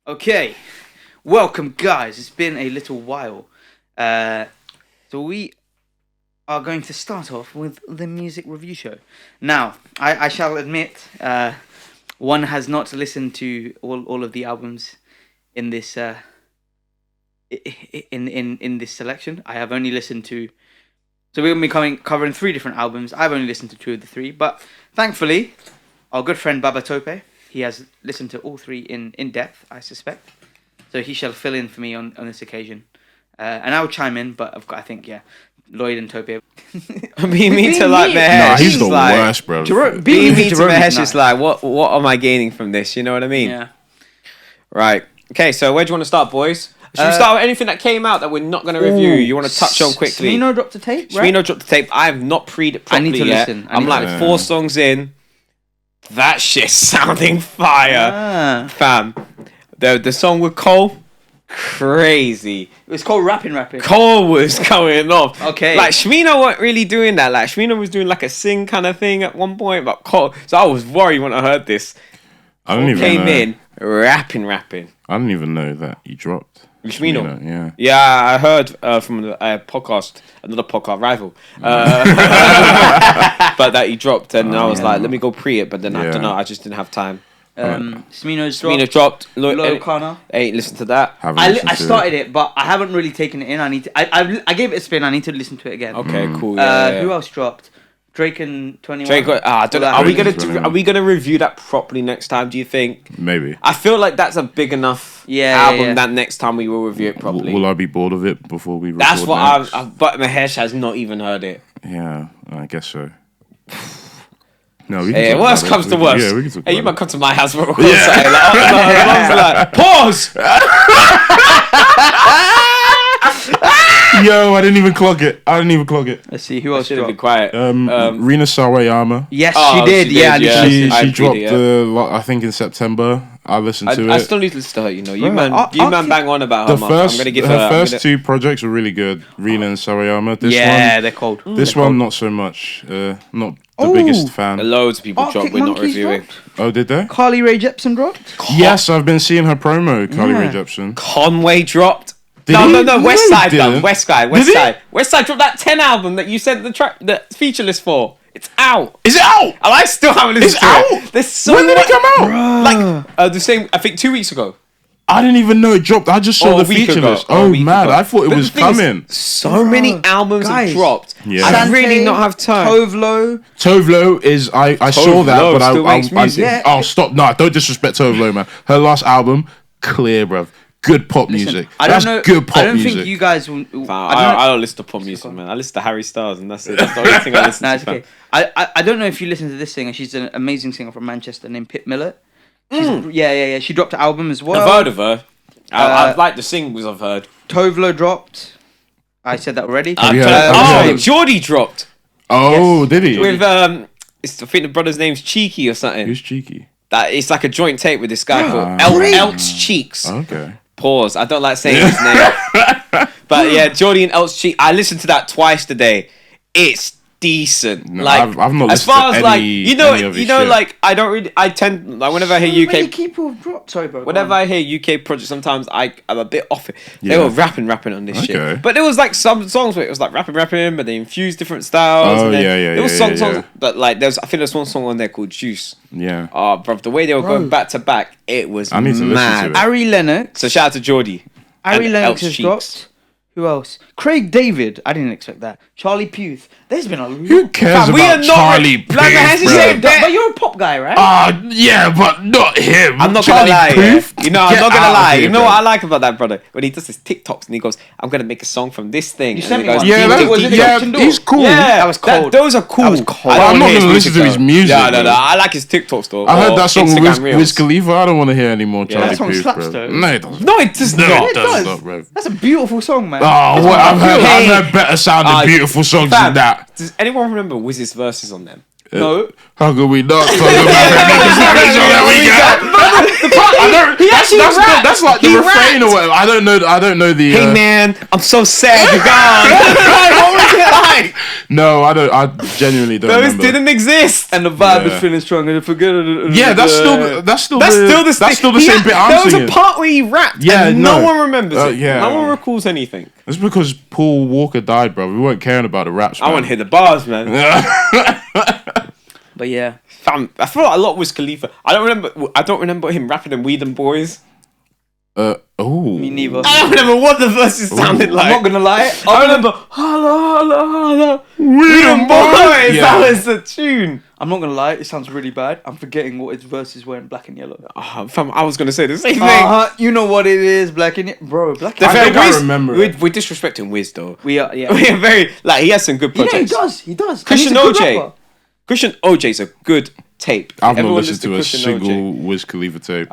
Okay, welcome guys. It's been a little while. So we are going to start off with the music review show. Now, I shall admit, one has not listened to all of the albums in this in this selection. I have only listened to. So we're going to be covering 3 different albums. I've only listened to 2 of the 3, but thankfully, our good friend Baba Tope, he has listened to all 3 in depth, I suspect. So he shall fill in for me on this occasion. And I'll chime in, but I think, Lloyd and Tope. Being mean to like Mahesh. Nah, he's the worst, bro. Being mean to Mahesh is like, what am I gaining from this? You know what I mean? Yeah. Right. Okay, so where do you want to start, boys? Should we start with anything that came out that we're not going to review? You want to touch on quickly? Smino dropped a tape, right? Smino dropped the tape. I have not pre'd it properly I need to yet. listen. I'm like 4 songs in. That shit's sounding fire. Fam. The song with Cole, crazy. It was called Rapping. Cole was going off. Okay. Like, Shmino weren't really doing that. Like, Shmino was doing like a sing kind of thing at one point, but Cole... So I was worried when I heard this. I don't even Came know. in, rapping. I didn't even know that he dropped. Shmino. Yeah. Yeah, I heard from a podcast, another podcast rival, but that he dropped, and I was like, let me go pre it, but then I don't know, I just didn't have time. Smino's Smino dropped. Loyal Kana. Ain't listened to that. I started it, but I haven't really taken it in. I need to. I gave it a spin. I need to listen to it again. Okay, cool. Who else dropped? Drake and 21. Drake. I don't know. Are we gonna review that properly next time? Do you think? Maybe. I feel like that's a big enough album that next time we will review it properly. Will I be bored of it before we record? That's what next? But Mahesh has not even heard it. Yeah, I guess so. No, we can Hey, talk worst about comes it. to worst. Yeah, we can talk Hey, you about might come to my house for a pause. Yo, I didn't even clock it. Let's see who else Should have been dropped. quiet. Rina Sawayama. Yes, Oh, she did. she Yeah, did, literally. yeah. She I dropped agreed, I think in September. I listened to I it. still need to listen to her. You know, you Bro, man bang on about her. The I'm first, gonna give her first 2 projects were really good. Rina and Sawayama. This one, they're cold. this one not so much. Not the biggest fan. Loads of people Arctic dropped. We're not Monkeys reviewing. dropped? Oh, did they? Carly Rae Jepsen dropped. Yes, I've been seeing her promo. Carly Rae Jepsen. Conway dropped. Did he? No. West No, Side he done. didn't. West Side. West Side dropped that 10 album that you sent the feature list for. It's out. Is it out? And I still haven't listened to out? it. There's so When did much, it come out? Like the same. I think 2 weeks ago. I didn't even know it dropped. I just saw Or the a week feature ago. list. Or a Oh, week mad. ago. I thought it But was the thing is, coming. So many albums guys. have dropped. Yeah. I really not have time. Tovlo. Tovlo is... I saw that, Tovlo but still makes music. Yeah. Oh, stop. No, don't disrespect Tovlo, man. Her last album, clear, bruv. Good pop music. I don't That's know. good pop I don't music. think you guys will. I don't listen to pop music, man. I listen to Harry Styles, and that's it. That's the only thing I listen No, to. it's okay. I don't know if you listen to this singer. She's an amazing singer from Manchester named Pip Millett. Yeah. She dropped an album as well. I've heard of her. I've liked the singles I've heard. Tovlo dropped. I said that already. Have you heard- Geordie dropped Oh, did he? with I think the brother's name's Cheeky or something. Who's cheeky? That it's like a joint tape with this guy called Great. Elts Cheeks. Okay. Pause. I don't like saying his name, but yeah, Geordie and Elts Cheeks. I listened to that twice today. It's decent. No, like I've not as listened far to as like any of his shit. like I don't really. I tend like whenever I hear Many UK. people have dropped. Sorry, bro. Whenever I hear UK projects, sometimes I'm a bit off it. They Yeah. were rapping on this Okay. shit. But there was like some songs where it was like rapping, but they infused different styles. Oh, and then yeah, there was yeah, songs yeah. that like I think there's one song on there called Juice. Yeah. Oh, bro, the way they were going back to back, it was I need to listen mad. to it. Ari Lennox. So shout out to Geordie. Ari and Lennox Elks has Cheeks. dropped. Who else? Craig David. I didn't expect that. Charlie Puth. There's been a lot. Who cares we are about not- Charlie like, Puth, has he bro? said that? But you're a pop guy, right? Yeah, but not him. I'm not Charlie gonna lie, Puth? yeah. You know, I'm Get not gonna out of lie. here, You know bro. what I like about that brother? When he does his TikToks and he goes, "I'm gonna make a song from this thing." You And sent he me goes, one. Yeah, Was it yeah, Dr. he's cool. Yeah, That was cold. those are cool. That was cold. I But I'm don't not hear gonna listen to his though. music, No, bro. I like his TikToks though. I heard or that song with Instagram Reels. Wiz Khalifa. I don't want to hear any more Charlie that song Puth, slaps, bro. though. No, it doesn't. No, it does No, not. it does not, bro. That's a beautiful song, man. Oh, what? I've Hey. heard better sounding beautiful songs Fam, than that. Does anyone remember Wiz's verses on them? No. How could we not talk about that? That's like the refrain or whatever. I don't know the. Hey man, I'm so sad you're gone. What was it like? No, I don't. I genuinely don't. Those remember. didn't exist. And the vibe is feeling strong and forget it. Yeah, that's still the same bit I'm There was singing. a part where he rapped. Yeah, and no one remembers it. yeah. No one recalls anything. It's because Paul Walker died, bro. We weren't caring about the raps. I want to hear the bars, man. But yeah, Fam, I feel like a lot with Khalifa. I don't remember him rapping in We Them Boys. me neither. I don't remember what the verses sounded like. I'm not gonna lie. I remember holla holla holla We Them Boys. Yeah. That was the tune. I'm not gonna lie. It sounds really bad. I'm forgetting what its verses were in Black and Yellow. Oh, fam, I was gonna say the same thing. You know what it is, Black and Yellow, bro. Black. I And think Yellow. I remember We're it. disrespecting Wiz though. We are. Yeah. We are very he has some good Yeah, projects. he does. Christian And he's a good OJ. rapper. Christian OJ's a good tape. I've not Everyone listened to a Christian single OJ. Wiz Khalifa tape.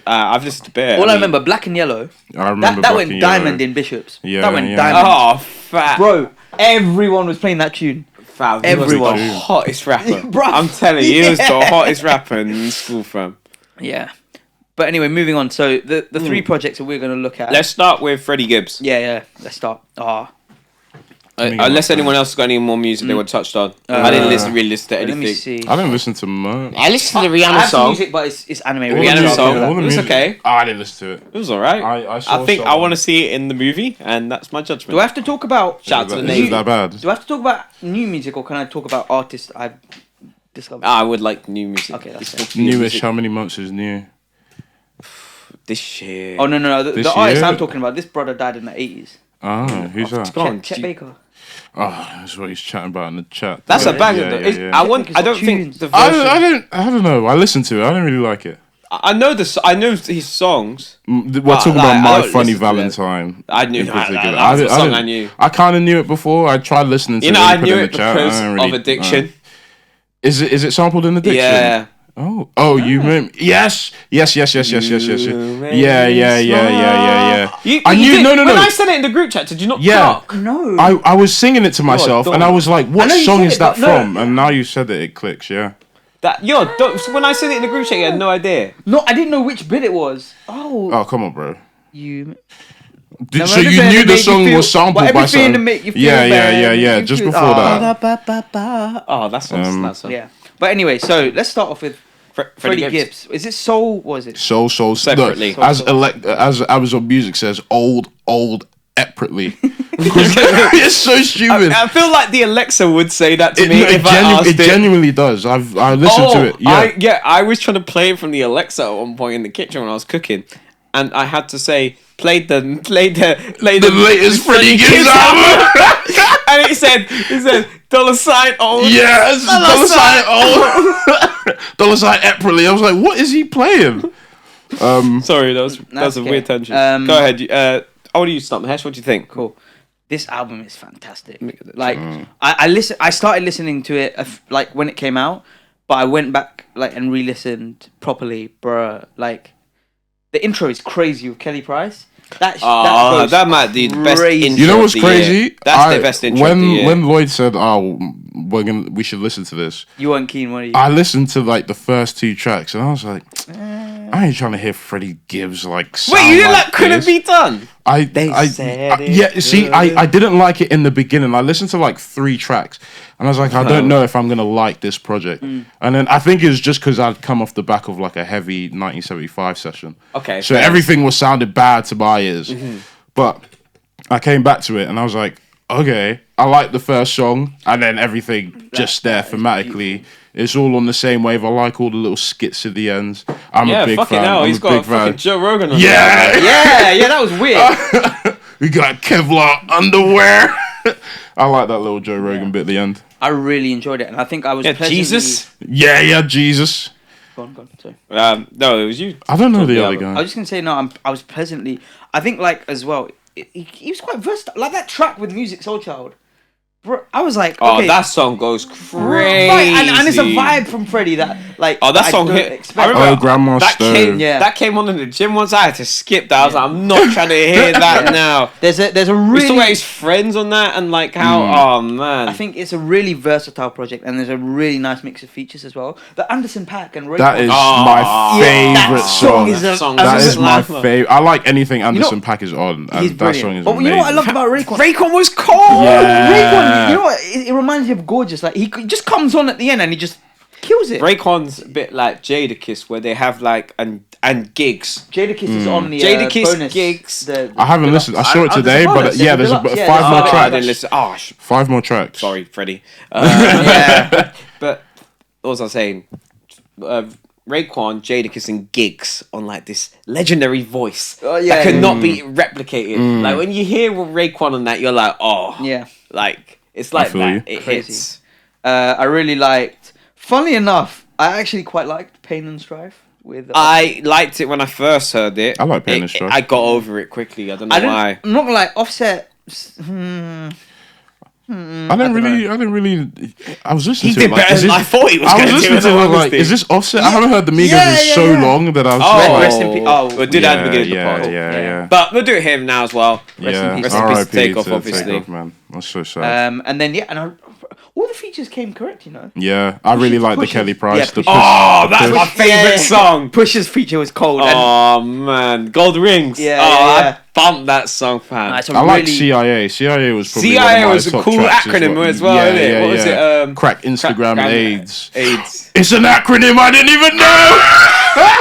I've listened to Bear. All I remember, Black and Yellow. I remember That Black went and diamond Yellow. in Bishops. Yeah, That went yeah. diamond. Oh, fat. Bro, everyone was playing that tune. Fam, everyone. he was the hottest rapper. Bruh. I'm telling you, he was the Yeah. hottest rapper in school, fam. Yeah. But anyway, moving on. So the three projects that we're going to look at. Let's start with Freddie Gibbs. Yeah. Let's start. Unless anyone else got any more music they were touched on. I didn't really listen to Let me anything. see. I didn't listen to much. I listened to the I Rihanna have some song. music, but it's anime. All the Rihanna music- song. all the It was music- okay. Oh, I didn't listen to it. It was alright. I saw think I some. want to see it in the movie, and that's my judgment. Do I have to talk about? Shout out to the Is name. it that bad? Do I have to talk about new music, or can I talk about artists I've discovered? I would like new music. Okay, that's It's fair. new Newish. music. How many months is new? This year. Oh no! This The artist year? I'm talking about. This brother died in the 80s. Oh, who's that? Go on, Chet do- Baker. Oh, that's what he's chatting about in the chat. That's a Yeah, banger yeah, though. yeah, It's- yeah. I don't think tunes. the version. I don't know. I listened to it. I don't really like it. I know I know his songs. We're talking like, about I My don't Funny listen to them. Valentine. I knew in that. particular. That was a song didn't- I knew. I kind of knew it before. I tried listening to You it. know, I and put knew in it the chat. because I don't of really- Addiction. Is it sampled in Addiction? Yeah. Oh, you meant yes. Yeah. You I knew. did- No. When I said it in the group chat, did you not Yeah. clock? No. I was singing it to myself, and I was like, "What know you song said is it, that but no. from?" And now you said it clicks. Yeah. When I said it in the group chat, you had no idea. No, I didn't know which bit it was. Oh, come on, bro. You. So you knew the song was sampled by everything to something? make you feel Yeah. bad. Just You feel- before that. Oh, that's that song. Yeah. But anyway, so let's start off with Freddie Freddie Gibbs. Is it Soul? What is it? So Separately. look, as Amazon Music says, old eparately. It's so stupid. I feel like the Alexa would say that to It, me no, if I asked it genuinely does. I listened to it. Yeah. I was trying to play it from the Alexa at one point in the kitchen when I was cooking, and I had to say play the latest Freddie Gibbs album. and it said $sign old. Yes, $sign eparately. I was like, what is he playing? Sorry, that was a okay. weird tangent. Um, Go ahead. I want you to start, Mahesh. What do you think? Cool. This album is fantastic. Like I started listening to it like when it came out, but I went back like and re-listened properly, bruh. Like the intro is crazy with Kelly Price. That might be the best crazy. intro. You know what's of the year. crazy? That's the best intro of the year. When Lloyd said, "Oh, we should listen to this," You weren't keen, were you? I listened to like the first two tracks, and I was like, I ain't trying to hear Freddie Gibbs like. Wait, you didn't like like Couldn't this. Be Done? I said it yeah. See, I didn't like it in the beginning. I listened to like 3 tracks, and I was like, I don't know if I'm gonna like this project. And then I think it was just because I'd come off the back of like a heavy 1975 session. Okay, so fair. everything was sounded bad to my ears. But I came back to it, and I was like, okay, I like the first song, and then everything just there thematically. It's all on the same wave. I like all the little skits at the ends. I'm a big fucking fan. hell, I'm he's a got big a fucking fan. Joe Rogan on Yeah. yeah, that was weird. We got Kevlar underwear. I like that little Joe Rogan bit at the end. I really enjoyed it, and I think I was pleasantly... Jesus. Yeah, Jesus. Go on, sorry. No, it was you. I don't know the Yeah, other but I guy. was just gonna say no. I was pleasantly. I think like as well. He was quite versatile. Like that track with Music Soul Child. bro, I was like, Oh, okay, that song goes crazy. right, and it's a vibe from Freddie that like. Oh, that I song don't hit. expect. I remember Grandma that Stove. came. Yeah. That came on in the gym once. I had to skip that. I was like, I'm not trying to hear that now. There's a We saw really. his friends on that and like how. Oh man. I think it's a really versatile project, and there's a really nice mix of features as well. The Anderson .Paak and Ray. That is Oh, my yeah, favorite that song song. is a- song That was is my slapper. favorite. I like anything Anderson .Paak is on, and He's that brilliant. song is But amazing. you know what I love about Rayquan? Rayquan was cold. Yeah. Rayquan, you know what? It reminds me of Gorgeous. Like he just comes on at the end and he just kills it. Rayquan's a bit like Jadakiss, where they have like and gigs. Jadakiss is on the Jadakiss bonus gigs. I haven't listened. I saw it there's a today, bonus, but yeah, there's deluxe, yeah, 5 there's more a I tracks. didn't listen. Oh, 5 more tracks. sorry, Freddie. Yeah. But what was I saying? Raekwon, Jadakiss, and Gigs on like this legendary voice that could not be replicated. Like when you hear Raekwon on that, you're like, oh, Yeah. like it's like feel that. you. It Crazy. hits. I really liked. Funnily enough, I actually quite liked Pain and Strife with. I liked it when I first heard it. I like Pain and Strife. I got over it quickly. I don't know why. I'm not gonna lie. Offset. I didn't really. I was listening He to did it. Like, better is than it- I thought he was I going was to do. listening to it. in Like, honesty. is this Offset? I haven't heard the Migos Yeah, in yeah, so yeah. long that I was Oh, just like, rest in peace. Oh, we did at the beginning yeah, of the pod. yeah. But we'll do it here now as well. Rest in Yeah, peace. Rest in peace to R.I.P. Takeoff, to obviously. Takeoff, man. That's so sad. And then all the features came correct. You know. Yeah, I really like the Push's- Kelly Price. yeah, the Push's- Oh, that's Push. my favorite song. Push's feature was cold. And Oh man, Gold Rings. Yeah, oh, yeah, yeah. I bumped that song, fam. it's a I like really, CIA. CIA was probably one CIA of my was a top cool tracks acronym as well, Yeah, isn't it? yeah, What was yeah. it? Crack Instagram Crack- AIDS. AIDS. It's an acronym I didn't even know.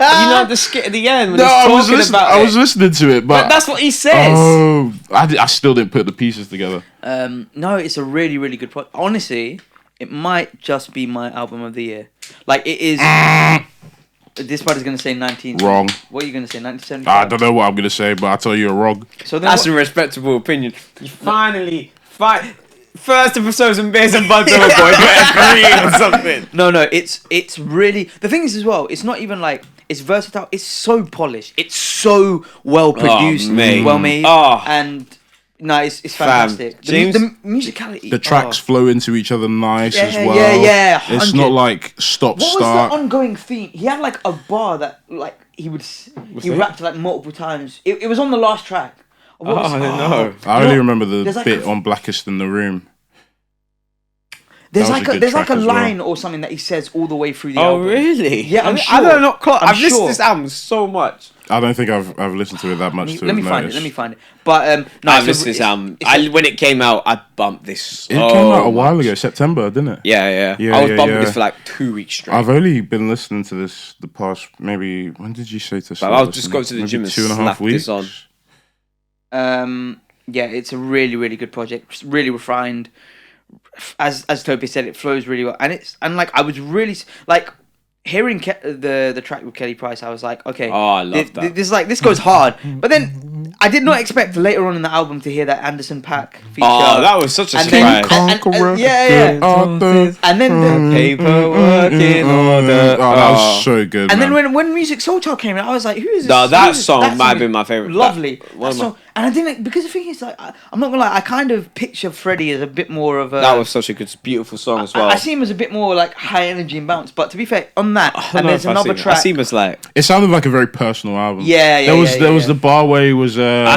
You know the skit at the end when No, he's I was talking listening. about I it. was listening to it, But but that's what he says. oh, I still didn't put the pieces together. No, it's a really, really good project. Honestly, it might just be my album of the year. Like it is. This part is gonna say 19. Wrong. What are you gonna say? 1975. I don't know what I'm gonna say, but I'll tell you you're wrong. So then That's what- a respectable opinion. You finally first episode some beers and buds over boy, but agree or something. No, it's really the thing is as well. It's not even like it's versatile. It's so polished. It's so well produced, mate. well made, Oh. and no, it's Fam, fantastic. James- The musicality, The tracks flow into each other nice as well. yeah, It's 100. not like stop What start. was the ongoing theme? He had like a bar that like he it? rapped like multiple times. It was on the last track. What was- I don't know. I only remember the There's like bit a- on Blackest in the Room. There's That was like a a good there's like a track as well. line or something that he says all the way through the Oh album. really? Yeah, I'm I don't know. sure. I've I'm listened sure. to this album so much. I don't think I've listened to it that much. Let me find it. notice. Let me find it. But no, I've it's a- listened to this it's- album. it's a- When it came out, I bumped this. It came out a while ago, September, didn't it? Yeah. Yeah, I was yeah, bumping yeah. this for like 2 weeks straight. I've only been listening to this the past maybe. When did you say to start? I'll just listening? go to the Maybe gym and 2.5 slap weeks. this on. Yeah, it's a really, really good project. It's really refined. As Toby said, it flows really well, and like I was really like hearing the track with Kelly Price. I was like, okay, Oh, I love that. This goes hard. But then I did not expect later on in the album to hear that Anderson .Paak feature. Oh, that was such a And then- surprise. and- yeah. And then Paperwork in order. Oh, that was so good. And man. then when Music Soul Child came out, I was like, who is this? No, that Who is this? song That might have is been my favourite. Lovely. One That of my- song. And I didn't, because the thing is, like, I'm not gonna lie, I kind of picture Freddie as a bit more of a. That was such a good, beautiful song as well. I see him as a bit more like high energy and bounce, but to be fair, on that, I don't and know there's if I another see him. track. I see him as like. It sounded like a very personal album. Yeah, yeah, There was yeah, there yeah, was yeah. the bar where he was.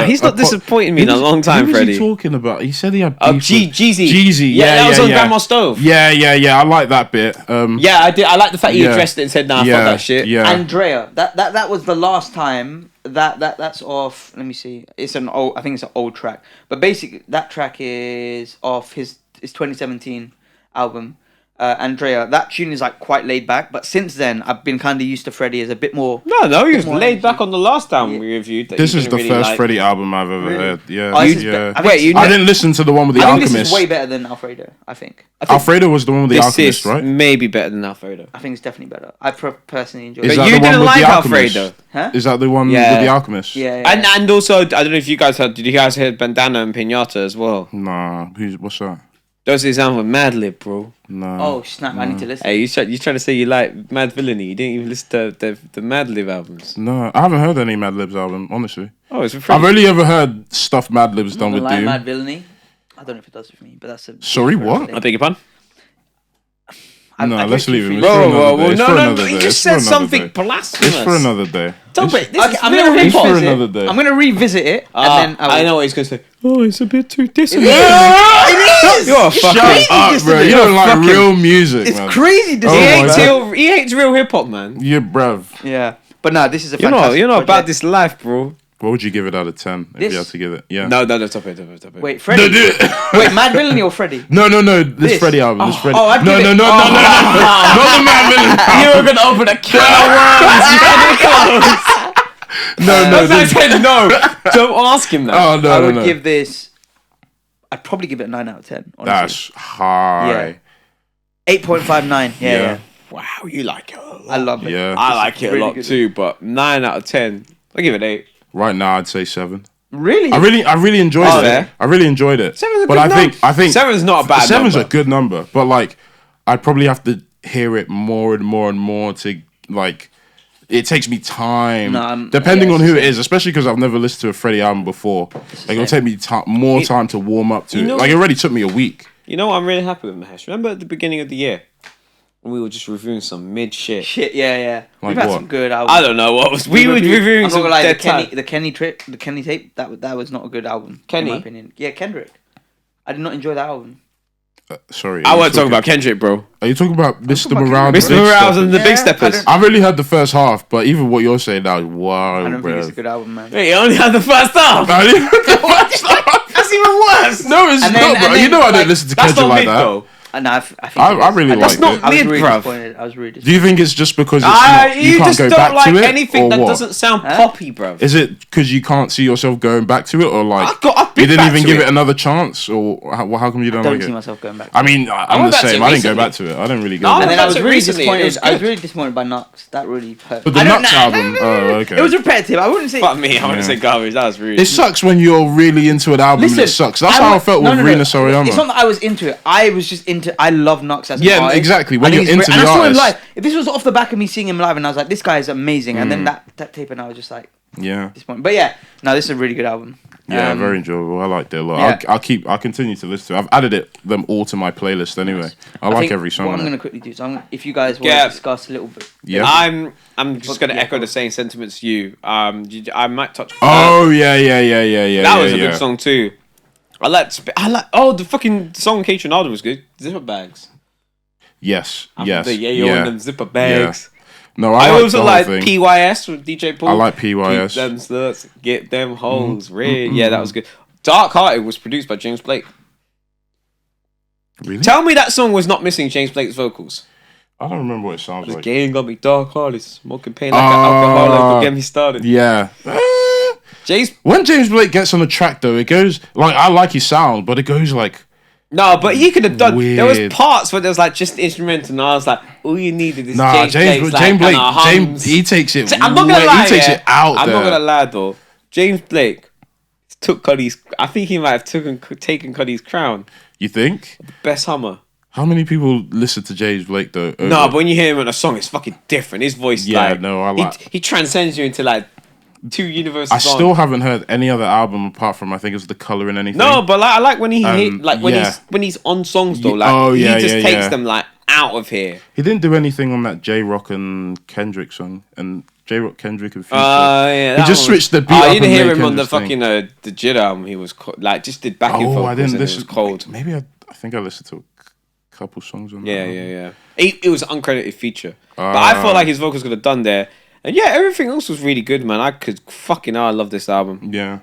He's not disappointed me in a long time, who was Freddie. he talking about? He said he had. Oh, beef with- Jeezy. Jeezy. Yeah, that was on yeah. Grandma Stove. Yeah. I like that bit. Yeah, I did. I like the fact he Yeah. addressed it and said, "Nah, yeah, fuck that shit." Yeah. Andrea. That was the last time that's off. Let me see. It's an old. I think it's an old track, but basically that track is off his 2017 album. Andrea. That tune is like quite laid back, but since then I've been kind of used to Freddie as a bit more. No, he was more laid energy. back on the last album Yeah. we reviewed. That This you is didn't the really first like. Freddie album I've ever Really? heard. Yeah. Oh, this is yeah. I Wait, think, I didn't listen to the one with the I think this Alchemist. is way better than Alfredo. I think Alfredo was the one with the This Alchemist, is right? maybe better than Alfredo. I think it's definitely better. I personally enjoy Is it. But that you the one didn't with like the Alchemist? Alfredo. Huh? Is that the one Yeah. with the Alchemist? Yeah. And also, I don't know if you guys heard. Did you guys hear Bandana and Pinata as well? Nah. What's that? Those is with Madlib, bro. No. Oh snap! I need to listen. Hey, you trying to say you like Mad Villainy? You didn't even listen to the Madlib albums. No, I haven't heard any Madlib's album, honestly. Oh, it's I've only ever heard stuff Madlib's done with Like Doom. Mad Villainy. I don't know if it does with me, but that's a. Sorry, what? I beg your pardon? No, I let's put leave two, it. three. It's for Whoa, another day. It's for another day. You It's just for said another something day. blasphemous. It's for another day. Don't wait, this Okay, is I'm very gonna It's for revisit another it. day. I'm gonna revisit it, and then I know what he's going to say. Oh, it's a bit too dissonant. It is. You're a It's fucking- crazy Shut up, bro. dissonant. You don't like fucking- real music, It's man. crazy Oh dissonant. my God. He hates real hip hop, man. Yeah, bruv. Yeah, but no, this is a You're fantastic. not about project. this life, bro. What would you give it out of 10 if This? you had to give it? Yeah. No, stop it. Wait, Freddie. Wait, Mad Villainy or Freddie? No. This This? Freddie album. This Freddie. I'd No. give it- Not the Mad Villain album. You're going to open a can of worms. No. I said no. Don't ask him that. Oh, no. I would give this. I'd probably give it a 9 out of 10. Honestly. That's high. 8.59. Yeah. Wow, you like it a lot. I love it. Yeah. I like it a really lot good. too, but 9 out of 10. I'll give it 8. Right now, I'd say 7. Really? I really enjoyed Oh, it. yeah? I really enjoyed it. 7's a but good I number. think 7's not a bad Seven's number. a good number, but like I'd probably have to hear it more and more and more to like. It takes me time, No, depending yeah, on it's who the it is, especially because I've never listened to a Freddie album before. Like it'll take me more time to warm up to You it. know- Like it already took me a week. You know what I'm really happy with, Mahesh? Remember at the beginning of the year when we were just reviewing some mid shit? Shit, yeah. Like We've had what? some good albums. I don't know what was. We were reviewing I'm not some gonna lie, dead time. the Kenny tape. That was not a good album. Kenny? in my opinion. Yeah, Kendrick. I did not enjoy that album. Sorry, I are you wasn't talking about Kendrick, bro. Are you talking about Mr. talking about Morale? Kendrick. Mr. Morales and the Yeah, Big I Steppers. don't- I really heard the first half, but even what you're saying now, I wow, don't think it's a bro. good album, man. Hey, you only had the first half. I didn't hear the first half. That's even worse. No, it's And not, then- bro. and You then, know I like, didn't listen to That's Kendrick not like mid that. though. And I think I it is. really I- liked That's not it. I was mid, really bruv. disappointed. I was really Do disappointed. you think it's just because it's not, you You can't just go don't back like to it, anything or that what? doesn't sound Huh? poppy, bro. Is it because you can't see yourself going back to it, or like I've been you didn't back even to give it. it another chance, or how come you don't Don't like see it? myself going back. I mean, I'm went the back to it same. I didn't go recently. back to it. I didn't really go. No, back And then to I was That's really recently, it disappointed. was I was good. really disappointed by Nux. That really hurt. But the I don't Nux know. album, oh, okay. It was repetitive. I wouldn't say. Fuck me, I want to Yeah. say garbage. That was rude. It sucks when you're really into an album and it sucks. That's how I felt with Rina Sorayama. It's not that I was into it. I was just into. I love Nux as an Yeah, artist. exactly. When I think you're he's into great. the and I saw him artist. live. If this was off the back of me seeing him live, and I was like, this guy is amazing. And then that tape, and I was just like, Yeah, disappointed. But yeah, no, this is a really good album. yeah, very enjoyable. I liked it a lot. Yeah. I'll continue to listen to it. I've added them all to my playlist anyway. I like think every song. What on I'm it. going to quickly do, so if you guys want Yeah. to discuss a little bit. Yeah. I'm just gonna echo the same sentiments you. I might touch. Oh yeah. That was a yeah. good song too. I like. The fucking song Kate Ronaldo was good. Zipper bags. Yes. I'm Yes. the yayo and them zipper bags. No, I like also the like whole thing. PYS with DJ Paul. I like PYS. Keep them sluts, get them hoes red. Yeah, that was good. Dark Hearted was produced by James Blake. Really? Tell me that song was not missing James Blake's vocals. I don't remember what it sounds The like. game got me dark hearted, smoking pain like an alcoholic. Don't get me started. Yeah. James. When James Blake gets on the track though, it goes like I like his sound, but it goes like No, but he could have done. There was Weird. parts where there was like just instrumental, and I was like, all you needed is nah. James Blake's James Blake, like, hums. he takes it. I'm not gonna way- lie. He takes yeah. it out I'm there. not gonna lie though. James Blake took Cuddy's. I think he might have taken Cuddy's crown. You think? Best hummer. How many people listen to James Blake though? No, but when you hear him in a song, it's fucking different. His voice, Yeah, like, no, I like- he transcends you into like two universes. I still haven't heard any other album apart from I think it was The Color and Anything. No, but like I like when he yeah. when he's on songs though. Like Oh, yeah, he just yeah, takes yeah. them like out of here. He didn't do anything on that J Rock and Kendrick song, and J Rock, Kendrick, and Future. Yeah, He that just one switched the beat Oh, up you didn't and hear made him on the Kendrick's thing. fucking the Jid album. He was like just did backing vocals. I didn't and listen. It was cold. Maybe I think I listened to a couple songs on that. Yeah, album. yeah. It was an uncredited feature, but I felt like his vocals could have done there. And yeah, everything else was really good, man. I could fucking I love this album. Yeah.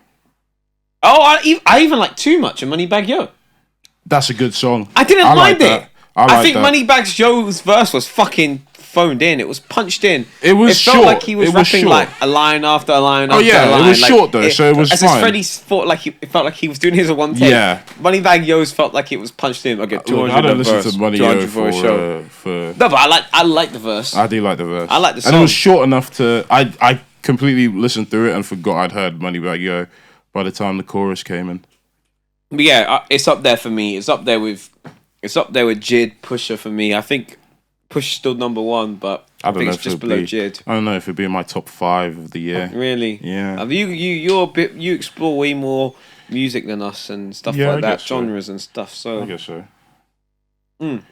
Oh, I even like Too Much and Moneybag Yo. That's a good song. I didn't like mind that. it. I I like think that. Moneybag Yo's verse was fucking phoned in. It was punched in. It was It felt short. like he was It was rapping short. like a line after a line. Oh, after yeah, a it line. was Like, short, though, so it was as fine. Freddie thought like it felt like he was doing his in one take. Yeah. Moneybag Yo's felt like it was punched in. I get 200 Look, I don't a listen verse, to Money 200 Yo for a show. for. No, but I like the verse. I do like the verse. I like the And it was song. short enough to. I completely listened through it and forgot I'd heard Moneybag Yo by the time the chorus came in. But yeah, it's up there for me. It's up there with Jid, Pusha for me. I think Push still number one, but I think it's just below Jid. I don't know if it'd be in my top 5 of the year. Really? Yeah. You're a bit. You explore way more music than us and stuff like that, genres and stuff. So I guess so. You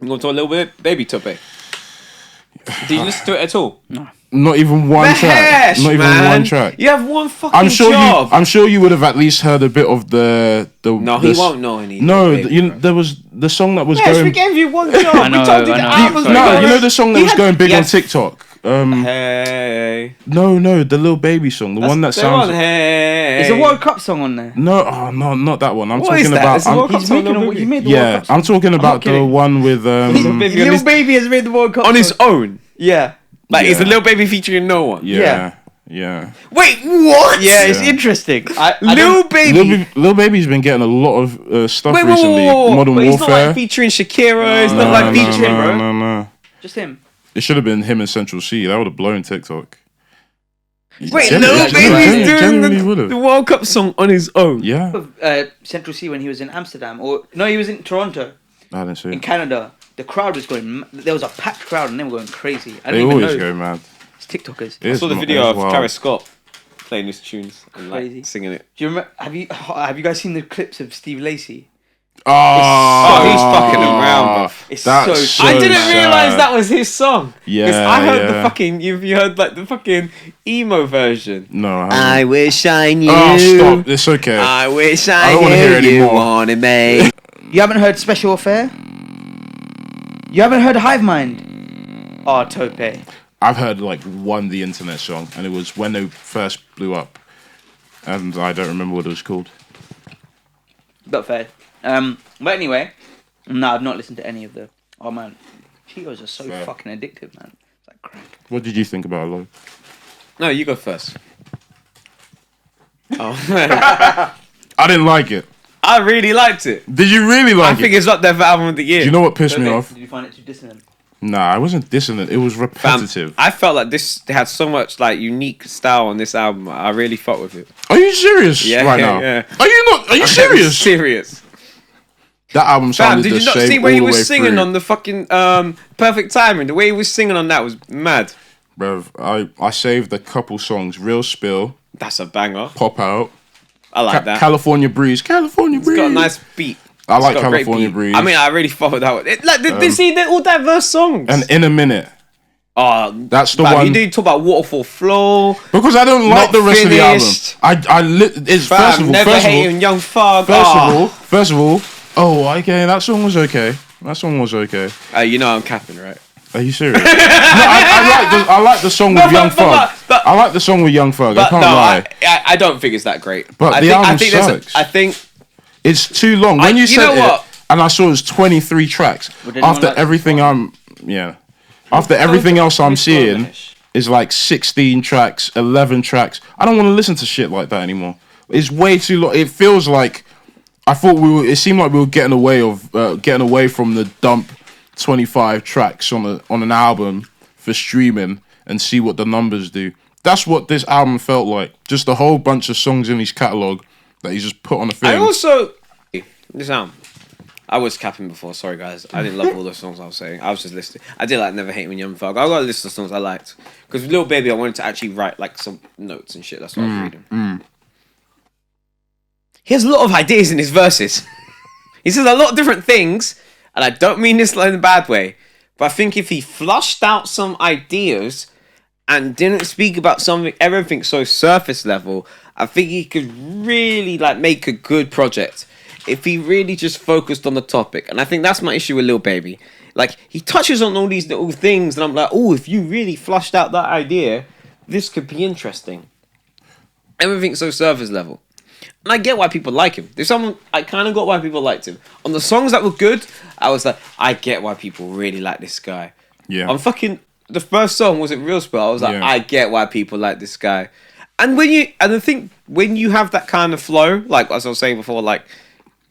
want to talk a little bit, Baby Tope? Did you listen to it at all? No. Not even one track. Not even one track. You have one fucking job. I'm sure you would have at least heard a bit of the. No, he won't know any. No, there was the song that was going. We gave you one job. I know, we told you the album. No, you know the song that was going big on TikTok. Hey. No, the Lil Baby song, the one that sounds. Hey. Is a World Cup song on there? No, not that one. I'm What talking is that? about. It's a World Cup song, you made the World Yeah, Cup song. I'm talking about the one with. Lil Baby has made the World Cup on song. his own. Yeah. Like, it's a Lil Baby featuring no one. Yeah. Wait, what? Yeah, it's interesting. Lil Baby. Lil Baby's been getting a lot of stuff Wait, recently. Modern Warfare. He's not like Warfare. featuring Shakira. It's not like featuring, bro. No. Just him. It should have been him and Central C. That would have blown TikTok. Wait, Generally- Lil Baby's generally doing would've. the World Cup song on his own. Yeah, Central C when he was in Amsterdam, or no, he was in Toronto, I didn't see in it. Canada. The crowd was going. There was a packed crowd, and they were going crazy. I They didn't even always know. go mad. It's TikTokers. It I is saw the not- video it is of wild. Travis Scott playing his tunes and Crazy. like singing it. Do you remember? Have you guys seen the clips of Steve Lacey? Oh, he's fucking around, bro. It's That's so. so I didn't sad. realize that was his song. Yeah, Because I heard the yeah. fucking. You heard like the fucking emo version. No, I I haven't. wish I knew. Oh, stop! It's okay. I wish I don't wanna hear it knew you anymore. wanted me. You haven't heard Special Affair? You haven't heard Hive Mind? Oh, Tope. I've heard like one The Internet song, and it was when they first blew up, and I don't remember what it was called. But fair. But anyway, no, I've not listened to any of the. Oh man, Cheetos are so Fair. fucking addictive, man. It's like crack. What did you think about it, Lo? No, you go first. Oh, I didn't like it. I really liked it. Did you really like I think it's up there for album of the year. Do you know what pissed me off? Did you find it too dissonant? Nah, I wasn't dissonant. It was Fam, repetitive. I felt like they had so much like unique style on this album. I really fucked with it. Are you serious Yeah, right yeah, now? yeah. Are you not? Are you serious? Serious. That album Fam, sounded did the you not same see where all he the way was singing through. on the fucking Perfect Timing? The way he was singing on that was mad. Bruv, I saved a couple songs. Real Spill, That's a banger. Pop Out, I like that. California Breeze. California Breeze. It's got a nice beat. I like It's got a great California beat. Breeze. I mean, I really followed that one. They see they're all diverse songs. And In a Minute. Oh, That's the fam, one. You didn't talk about Waterfall Flow. Because I don't like Not the rest Finished. of the album. It's Fam, first of all, never hating Young Thug. first of all. Oh, okay. That song was okay. You know I'm capping, right? Are you serious? No, I like the song with Young Thug. I like the song with Young Thug. I But can't no, lie. I don't think it's that great. But I the think, album I think there's sucks. I think It's too long. When you you said know it, what? and I saw it was 23 tracks. Would anyone After like to everything after everything else I'm seeing is like 16 tracks, 11 tracks. I don't want to listen to shit like that anymore. It's way too long. It feels like it seemed like we were getting away from the dump 25 tracks on an album for streaming and see what the numbers do. That's what this album felt like. Just a whole bunch of songs in his catalog that he's just put on a thing. I also this album. I was capping before. Sorry, guys. I didn't love all the songs I was saying. I was just listening. I did like Never Hate When Young Thug. I got a list of songs I liked because with Lil Baby, I wanted to actually write like some notes and shit. That's what I was reading. He has a lot of ideas in his verses. He says a lot of different things, and I don't mean this in a bad way. But I think if he flushed out some ideas and didn't speak about everything so surface level, I think he could really like make a good project if he really just focused on the topic. And I think that's my issue with Lil Baby. Like, he touches on all these little things, and I'm like, oh, if you really flushed out that idea, this could be interesting. Everything's so surface level. And I get why people like him. I kind of got why people liked him. On the songs that were good, I was like, I get why people really like this guy. Yeah. On fucking the first song wasn't Real Spell. I was like, Yeah. I get why people like this guy. And I think when you have that kind of flow, like as I was saying before, like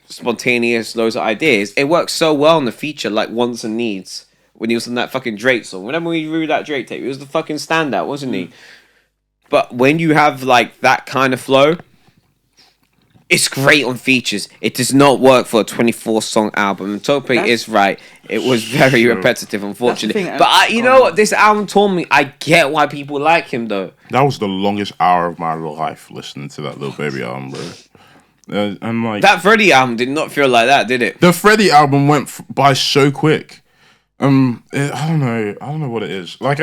spontaneous, loads of ideas, it works so well in the feature, like Wants and Needs. When he was in that fucking Drake song. Whenever we read that Drake tape, he was the fucking standout, wasn't he? But when you have like that kind of flow, It's great on features. It does not work for a 24-song album. And Tope is right. It was very repetitive, unfortunately. But you know what? This album told me I get why people like him, though. That was the longest hour of my life listening to that Lil Baby album, bro. And like that Freddie album did not feel like that, did it? The Freddie album went by so quick. I don't know what it is. Like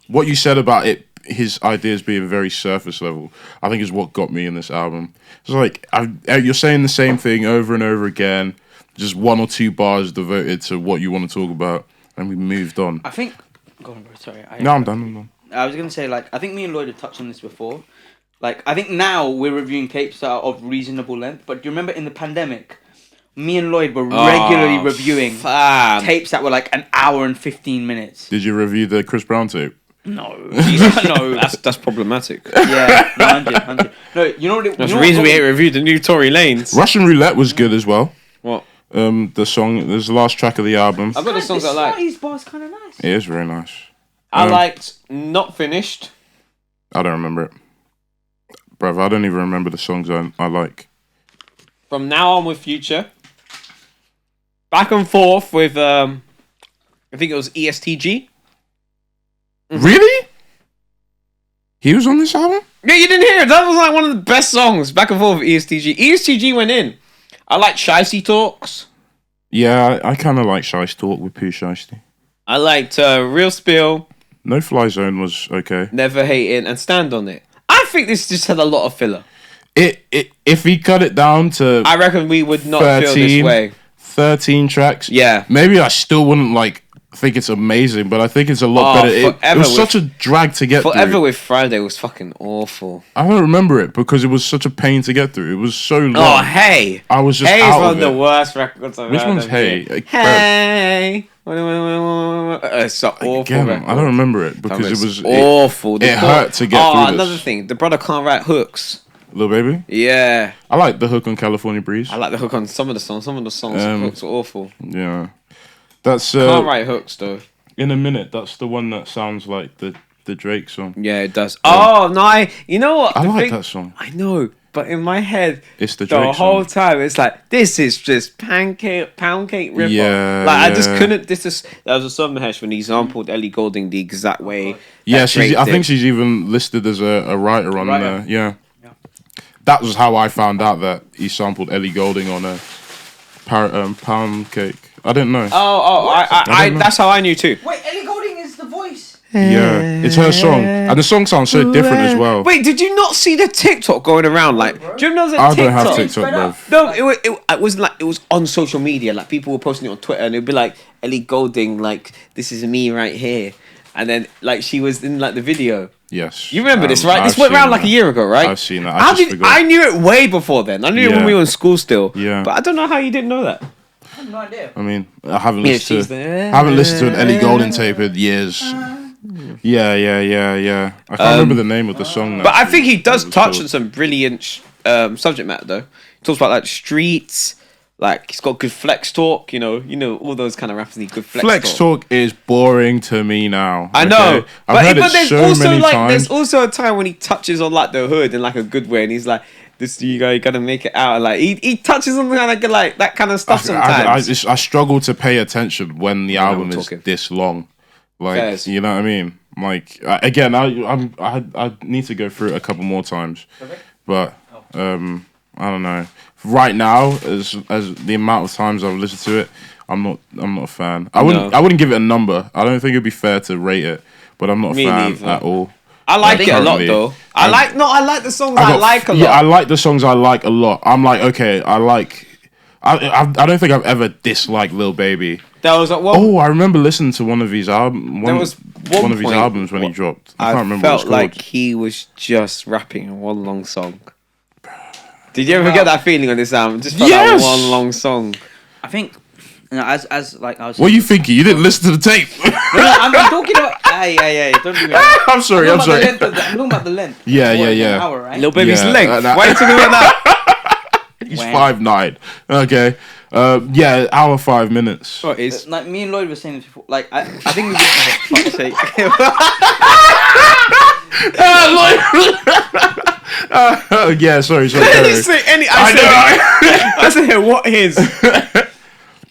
what you said about it, his ideas being very surface level, I think is what got me in this album. It's like you're saying the same thing over and over again, just one or two bars devoted to what you want to talk about, and we moved on. I think. Go on, bro. Sorry. No, I'm done. I was gonna say, like, I think me and Lloyd have touched on this before. Like, I think now we're reviewing tapes that are of reasonable length. But do you remember in the pandemic, me and Lloyd were regularly reviewing tapes that were like an hour and 15 minutes. Did you review the Chris Brown tape? No, no, that's problematic. Yeah, 100. No, you know what? That's the reason we ain't reviewed the new Tory Lanez. Russian Roulette was good as well. What? The song. There's the last track of the album. I've got the songs I like. His bar's kind of nice. It is very nice. I liked Not Finished. I don't remember it. Bruv, I don't even remember the songs I like. From Now On with Future. Back and Forth with, I think it was ESTG. Mm-hmm. Really? He was on this album? Yeah, you didn't hear it. That was like one of the best songs. Back and Forth with ESTG. ESTG went in. I like Shicey Talks. Yeah, I kind of like Shiesty Talk with Pooh Shiesty. I liked Real Spill. No Fly Zone was okay. Never Hating and Stand On It. I think this just had a lot of filler. If he cut it down to I reckon we would not feel this way. 13 tracks. Yeah. Maybe I still wouldn't think it's amazing, but I think it's a lot better. It was such a drag to get through. Forever with Friday was fucking awful. I don't remember it because it was such a pain to get through. It was so long. Oh, Hey. I was just Hey out is one of of the it. worst records I've Which heard. one's Hey? Hey. It's so awful. Again, record. I don't remember it because it was awful. It hurt to get through another this. thing. The brother can't write hooks. Lil Baby? Yeah. I like the hook on California Breeze. I like the hook on some of the songs. Some of the songs hooks are awful. Yeah. That's Can't write hooks though. In a Minute. That's the one that sounds like the Drake song. Yeah, it does. Oh no! You know what? I like that song. I know, but in my head, It's the Drake whole song. time it's like this is just pound cake rip Yeah, Like I just yeah. couldn't. There was a song Mahesh when he sampled Ellie Goulding the exact way. Yeah, that Drake I think did. she's even listed as a writer on there. Yeah. That was how I found out that he sampled Ellie Goulding on a pound cake. I didn't know. I that's how I knew too. Wait, Ellie Goulding is the voice. Yeah, it's her song, and the song sounds so different as well. Wait, did you not see the TikTok going around? Like, do you know the I TikTok? don't have TikTok, bro. No, it was on social media. Like people were posting it on Twitter, and it'd be like Ellie Goulding, like this is me right here, and then like she was in like the video. Yes, You remember this, right? This went around like a year ago, right? I've seen that. I I knew it way before then. I knew it when we were in school still. Yeah. But I don't know how you didn't know that. I have no idea. I mean, I haven't she's listened there. to an Ellie Goulding tape in years. Yeah. I can't remember the name of the song now. But I think he does What it was touch called. on some brilliant subject matter, though. He talks about like streets. Like he's got good flex talk, you know all those kind of rappers need good Flex talk is boring to me now. I know, okay? I've heard it there's so also many like times. there's also a time when he touches on like the hood in like a good way, and he's like, "This you gotta make it out." Like he touches on like that kind of stuff sometimes. I struggle to pay attention when the album is talking. this long. Like, Fairs. you know what I mean? Like, again, I need to go through it a couple more times, but I don't know. Right now, as the amount of times I've listened to it, I'm not a fan. I wouldn't give it a number. I don't think it'd be fair to rate it, but I'm not a Me fan neither. at all. I like it a lot Currently, though. I like the songs I like a lot. Yeah, I like the songs I like a lot. I'm like, okay, I don't think I've ever disliked Lil Baby. There was like, Oh, I remember listening to one of his albums. There was one One of his point albums when he dropped. I can't remember what felt it's like called. he was just rapping in one long song. Did you ever get that feeling on this album? Just felt like one long song. I think, as like I was. What are you thinking? You didn't listen to the tape. No, I'm talking about. Yeah. Don't do that. I'm sorry. I'm talking about the length. Yeah. An hour, right? Little Baby's Yeah, length. nah. Why are you talking about that? He's When? 5'9". Okay. Yeah, hour 5 minutes. What is? Like me and Lloyd were saying this before. Like I think we. For fuck's sake. Yeah, sorry. I didn't say any. I said what is?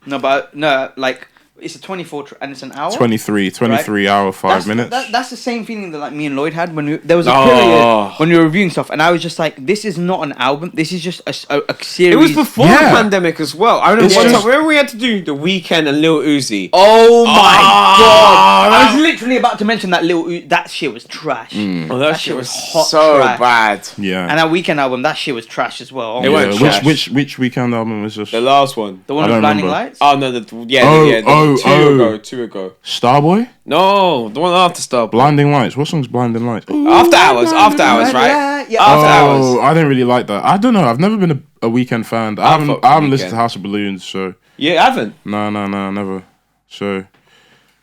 No, but no, like it's a 24 and it's an hour. 23 right? hour, 5 minutes. That's the same feeling that like me and Lloyd had when there was a period when we were reviewing stuff, and I was just like, this is not an album. This is just a series. It was before the pandemic as well. I remember one time where we had to do The Weeknd and Lil Uzi. Oh my god! I was literally about to mention that that shit was trash. Oh, that shit was hot so trash. bad. Yeah. And that Weeknd album, that shit was trash as well. It went trash. Which Weeknd album was this? The last one. The one with Blinding Lights? Oh no, two ago. Starboy? No, the one after Starboy. Blinding Lights. What song's Blinding Lights? After Hours, right? Yeah, After Hours. I didn't really like that. I don't know. I've never been a Weeknd fan. I haven't listened to House of Balloons, so You haven't? no, never. So,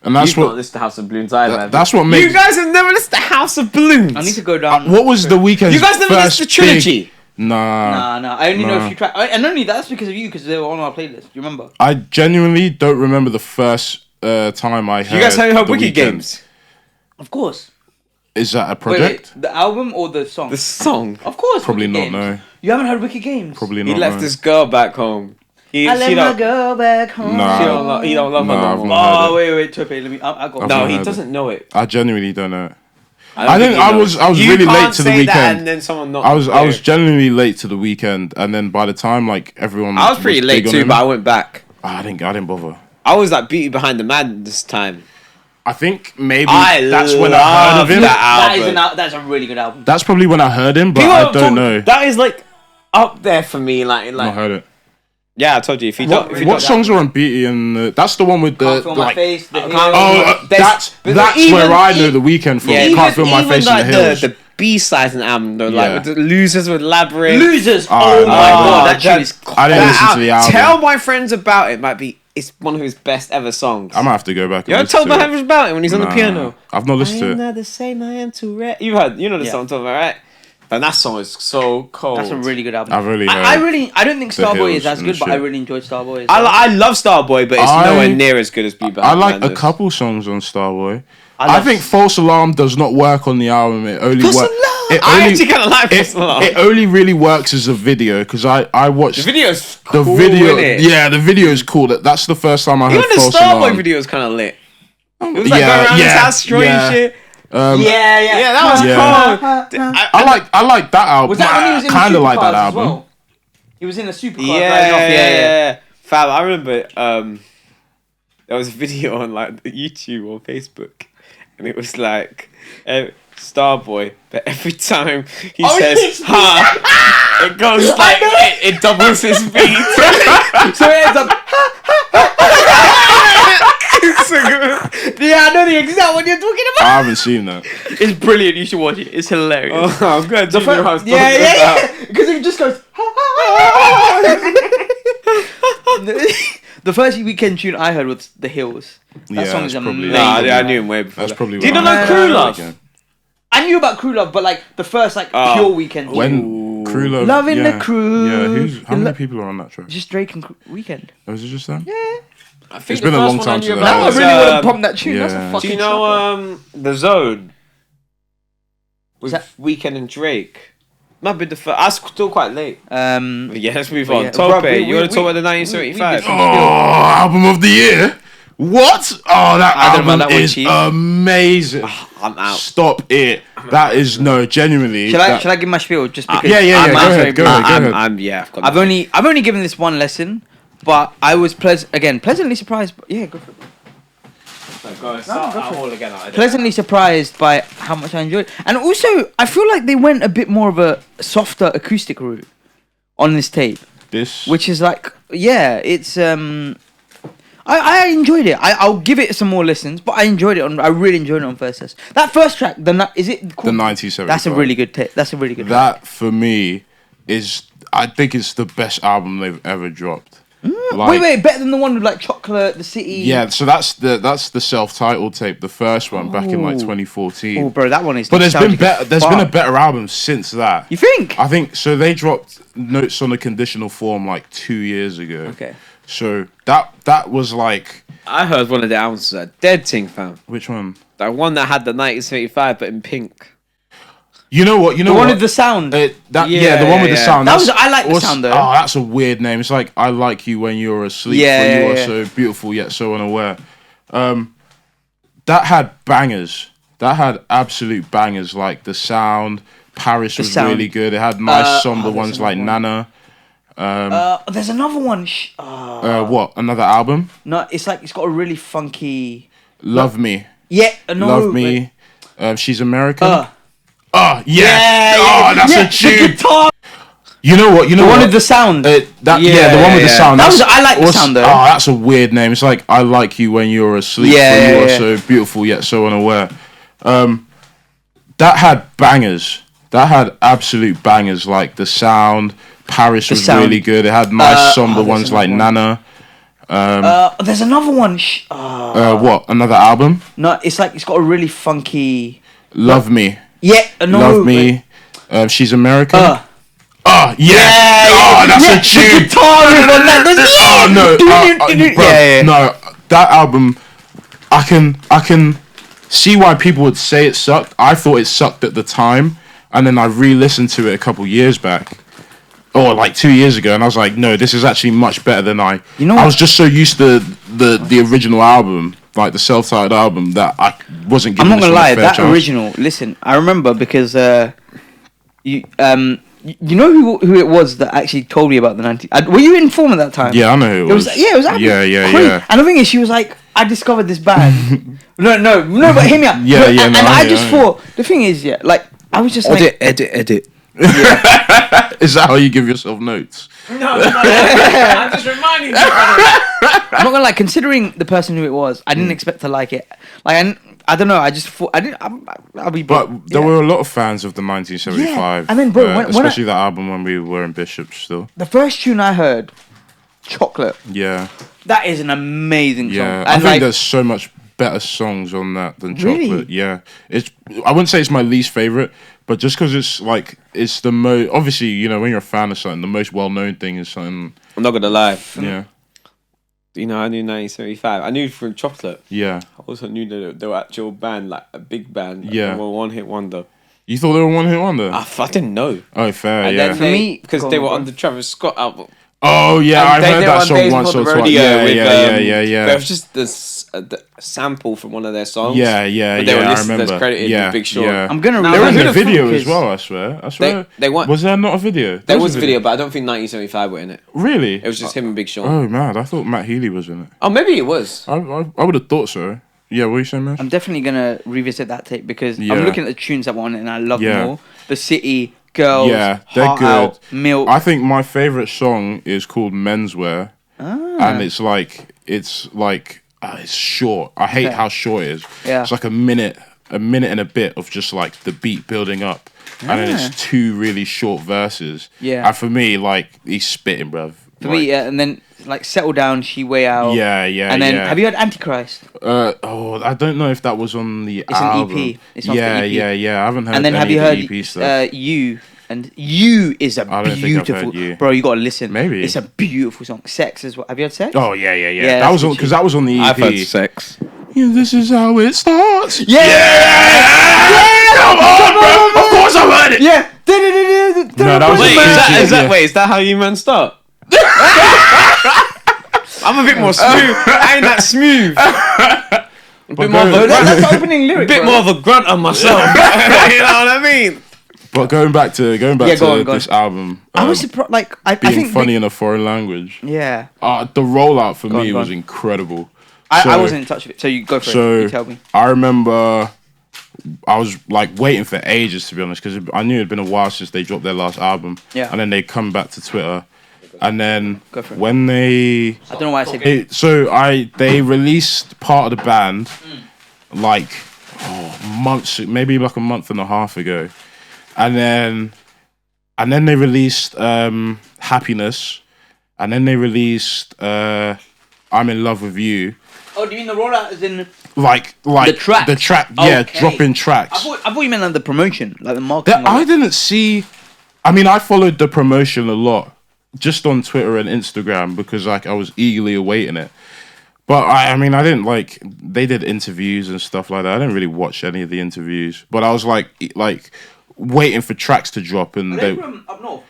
and that's You've what not listened to House of Balloons either. that's what makes You guys have never listened to House of Balloons. I need to go down. What was the Weeknd's You guys never first listened to Trilogy. Nah. Nah. I only know a few tracks. And only that's because of you, because they were on our playlist. Do you remember? I genuinely don't remember the first time I heard. You guys haven't heard The Wicked Weeknd. Games? Of course. Is that a Wait, project? the album or the song? The song. Of course. Probably Wicked not. Games. No. You haven't heard Wicked Games? Probably He not. left no. this girl back home. I let my girl back home. Nah. He don't love her Nah, no I've more. not heard it. Wait, Tope, let me. I got. I've No, not he heard doesn't know it. I genuinely don't know. I think I was really late to the You can't say that Weeknd. and then someone not. I was genuinely late to the Weeknd, and then by the time like everyone, I was pretty late big on too, him, but I went back. I didn't bother. I was like Beauty Behind the Man this time. I think maybe I that's when I heard love of him. that. That's a really good album. That's probably when I heard him, but People I don't talk- know. That is like up there for me. Like Not heard it. yeah, I told you. If you don't, What songs are on Beauty and that's the one with the Can't Feel My like. Face. The That's even- where I know the Weeknd from. yeah, Can't Feel My even Face like in the Hills. the B-sides and album though, Yeah. like with the Losers with Labyrinth. Losers. Oh, Oh my no. god, that tune is. I didn't listen to the album. Tell my friends about it. Might be it's one of his best ever songs. I might have to go back. You and ever listen told to my it. friends about it when he's on the piano? I've not listened I to am it. not the same. I am too rare. You know the song I'm talking about, right? And that song is so cold. That's a really good album. I've really heard I don't think The Starboy Hills is as and good, but I shit. really enjoyed Starboy. I love Starboy, but it's nowhere near as good as Be I Behind like the a Man. couple songs on Starboy. I I love- think False Alarm does not work on the album. It only False works. Alarm! I actually kind of like False Alarm. It only really works as a video because I watched The video's the cool, video. innit? Yeah, the video is cool. That's the first time I heard Even the False Starboy Alarm. video is kind of lit. It was like going around his house destroying shit. yeah. Yeah, that was cool. I like that album. Was that when he was in the kind of like that Supercars as album. well? He was in the supercar. driving off, Yeah. Fab, I remember there was a video on like YouTube or Facebook, and it was like Starboy, but every time he says "ha," it goes like it doubles his speed. So it ends up. Yeah, I know the exact one you're talking I about. haven't seen that. It's brilliant. You should watch it. It's hilarious. Oh, I'm glad you know what I was talking Yeah, about. because it just goes. The first Weeknd tune I heard was The Hills. That Yeah, song is that's probably- amazing. Nah, I knew him way before. That's that. probably. Do you what not I- know Crew no, Love? I knew about Crew Love, but like the first like pure Weeknd. tune. When Crew Love. Loving yeah. the Crew. Yeah, how many people are on that track? Just Drake and Weeknd. Oh, is it just them? Yeah. I think It's the been a first long one time I knew since about I was, really want to was, pump that tune. That's yeah. a fucking. do you know The Zone? With that- Weeknd and Drake. Might be the first. I was still quite late. Yeah, Yeah, let's move But on. yeah, Tope, bro, you want to talk about the we 1975? did Oh, album of the year. What? Oh, that I don't know album about that one, is Chief. amazing. I'm out. Stop it. That is no, genuinely. Should I that- should I give my spiel just because? Yeah, yeah, I'm go very ahead, go brief. ahead. I've I've only given this one lesson, but I was pleasantly surprised. Yeah, go for it. Pleasantly surprised by how much I enjoyed, and also I feel like they went a bit more of a softer acoustic route on this tape, This. which is like, yeah, it's I enjoyed it. I'll give it some more listens, but I enjoyed it I really enjoyed it on first test. That first track, is it called? The 1975. That's a really good tape. That's a really good. track. That for me is, I think it's the best album they've ever dropped. Wait, better than the one with like Chocolate, The City. Yeah, so that's the self-titled tape, the first one back in like 2014. Oh, bro, that one is. But there's been nostalgic as there's been a fuck. better album since that. You think? I think so. They dropped Notes on a Conditional Form like 2 years ago. Okay. So that was like, I heard one of the albums was a dead thing, fam. which one? That one that had the 1975 but in pink. You know what? You know The one what? with the sound. The one with the sound. I like the sound though. Oh, that's a weird name. It's like I like you when you're asleep. Yeah, for you are so beautiful yet so unaware. That had bangers. That had absolute bangers. Like the sound. Paris was really good. It had nice somber ones like Nana. There's another one. What? Another album? No, it's like it's got a really funky. Love Me. Yeah, no. Love Me. She's American. Yeah. That's a tune. The guitar. You know what? The one with the sound. The one with the sound. I like the sound though. Oh, that's a weird name. It's like I like you when you're asleep. Yeah, you are so beautiful yet so unaware. That had bangers. That had absolute bangers. Like the sound. Paris was really good. It had nice somber ones like Nana. There's another one. What? Another album? No, it's like it's got a really funky. Love Me. Yeah, no. Love Me. She's American. That's a tune. The guitar riff on that. No, that album, I can see why people would say it sucked. I thought it sucked at the time, and then I re-listened to it a couple years back, or like 2 years ago, and I was like, no, this is actually much better than I was just so used to the original album, like the self-titled album, that I wasn't giving. I'm not gonna lie, that chance. original. Listen, I remember because you know who it was that actually told me about the 90s? Were you informed at that time? Yeah, I know who it was. It was crazy. Yeah. And the thing is, she was like, I discovered this band. no, but hear me out. And I just thought, the thing is, like, I was just like... Edit. Yeah. Is that how you give yourself notes? No, I'm just reminding you. I'm not gonna lie, considering the person who it was, I didn't expect to like it. Like, I don't know, I just thought, I'll be... But there were a lot of fans of the 1975. Yeah. And then, bro, especially that album when we were in Bishop still. The first tune I heard, Chocolate. Yeah. That is an amazing song. Yeah, And I think there's so much better songs on that than Chocolate. Really? Yeah, I wouldn't say it's my least favorite, but just because it's the most. Obviously, you know, when you're a fan of something, the most well-known thing is something. I'm not gonna lie. Yeah. You know, I knew 1975. I knew from Chocolate. Yeah. I also knew that they were actual band, like a big band. Like Yeah. They were one-hit wonder. You thought they were one hit wonder? I didn't know. Oh, fair. And Yeah. then For me, because they were on the Travis Scott album. Oh yeah, I've heard they that were on song Days once Before or the twice. Rodeo Yeah. There was just this sample from one of their songs. Yeah. But they were I listed remember. as credited with Big Sean. Yeah. I'm gonna They were in read the video because as well. I swear. They weren't. Was there not a video? There was a video, but I don't think 1975 were in it. Really? It was just him and Big Sean. Oh man, I thought Matt Healy was in it. Oh, maybe it was. I would have thought so. Yeah, what are you saying, man? I'm definitely gonna revisit that tape because Yeah. I'm looking at the tunes that were on it and I love Yeah. them all. The City, Girls, Yeah, they're Heart good. Out, Milk. I think my favorite song is called Menswear, and it's short. I hate how short it is. Yeah. It's like a minute and a bit of just like the beat building up, and then it's two really short verses. Yeah. And for me, like he's spitting, bruv. For me, yeah, and then like Settle Down, She Way Out. Yeah. And then have you heard Antichrist? I don't know if that was on the It's album. an EP. It's off the EP. Yeah. I haven't heard. And then any have you of heard the EP stuff. You? And You is a I don't think I've beautiful, heard You. bro. You gotta listen. Maybe. It's a beautiful song. Sex as well. Have you heard Sex? Oh yeah. Yeah, That was that's on what because that was on the EP. I've heard Sex. Yeah, this is how it starts. Yeah. Come on, bro. Of course I heard it. Yeah. No, that was Wait, is that how you men start? I'm a bit more smooth. I ain't that smooth. A bit more of a, That's the opening lyric. bit more of a grunt on myself. You know what I mean? But going back to go on. this album, I was surprised. Like I being think funny in a foreign language. Yeah. The rollout for me go was on. incredible. I wasn't in touch with it, so you go for it. You tell me. I remember I was like waiting for ages, to be honest, because I knew it'd been a while since they dropped their last album. Yeah. And then they come back to Twitter, and then Go for it. when they I don't know why I said they released part of the band like months, maybe like a month and a half ago, and then they released Happiness, and then they released I'm in Love with You. Oh, do you mean the rollout is in Like the track? Yeah, Okay. dropping tracks. I thought you meant like the promotion, like the marketing. I didn't see. I mean, I followed the promotion a lot, just on Twitter and Instagram, because like I was eagerly awaiting it. But I mean, I didn't like. They did interviews and stuff like that. I didn't really watch any of the interviews. But I was like, waiting for tracks to drop, and Are they from up north?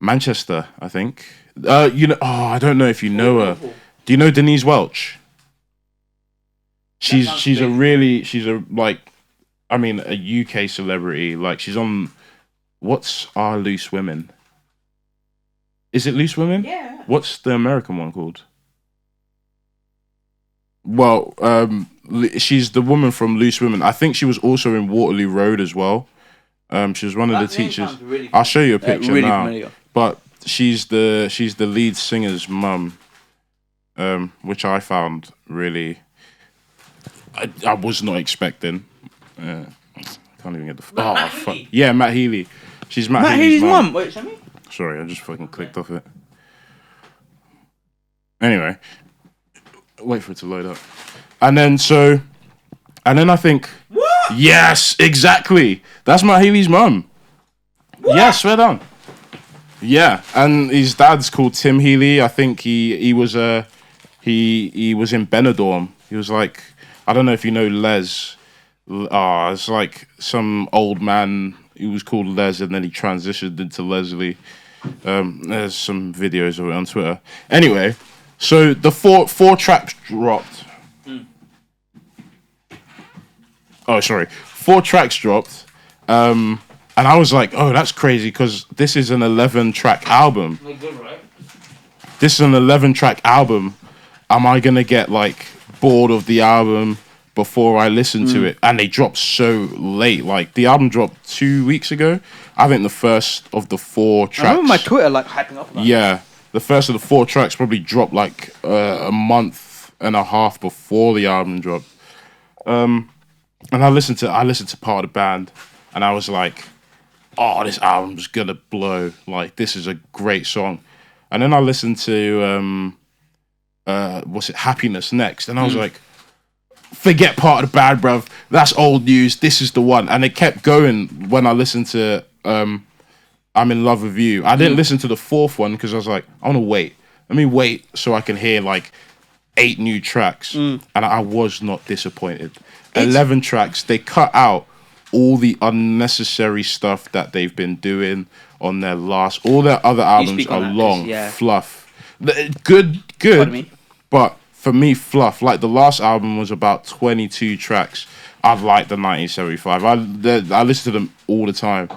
Manchester, I think. I don't know if you know her. Do you know Denise Welch? She's a UK celebrity. Like, she's on what's Our Loose Women? Is it Loose Women? Yeah. What's the American one called? Well, she's the woman from Loose Women. I think she was also in Waterloo Road as well. She was one of the teachers. Really I'll show you a picture really now. familiar. But she's the lead singer's mum, which I found really. I was not expecting. Can't even get the. Matt fuck. Healy? Yeah, Matt Healy. She's Matt Healy's mum. mum. Wait, show me. Sorry, I just fucking clicked off it. Anyway, wait for it to load up. And then I think, What? yes, exactly. That's Matt Healy's mum. Yeah, swear down. Yeah, and his dad's called Tim Healy. I think he was in Benidorm. He was like, I don't know if you know Les. It's like some old man. He was called Les, and then he transitioned into Leslie. There's some videos of it on Twitter. Anyway, so the four tracks dropped. Oh, sorry, 4 tracks dropped. And I was like, oh, that's crazy because this is an 11-track album. Good, right? This is an 11-track album. Am I gonna get like bored of the album before I listen to it? And they dropped so late. Like, the album dropped 2 weeks ago. I think the first of the 4 tracks. I remember my Twitter like hyping up about Yeah, the first of the 4 tracks probably dropped like a month and a half before the album dropped. And I listened to part of the band, and I was like, oh, this album's gonna blow. Like, this is a great song. And then I listened to Happiness next, and I was like, forget Part of the Bad, bruv. That's old news. This is the one. And it kept going when I listened to I'm in Love with You. I didn't listen to the 4th one because I was like, I want to wait. Let me wait so I can hear like 8 new tracks. And I was not disappointed. 11 tracks. They cut out all the unnecessary stuff that they've been doing on their last. All their other albums are long, fluff. Good. Pardon me? But for me, fluff. Like, the last album was about 22 tracks. I like the 1975. I listen to them all the time.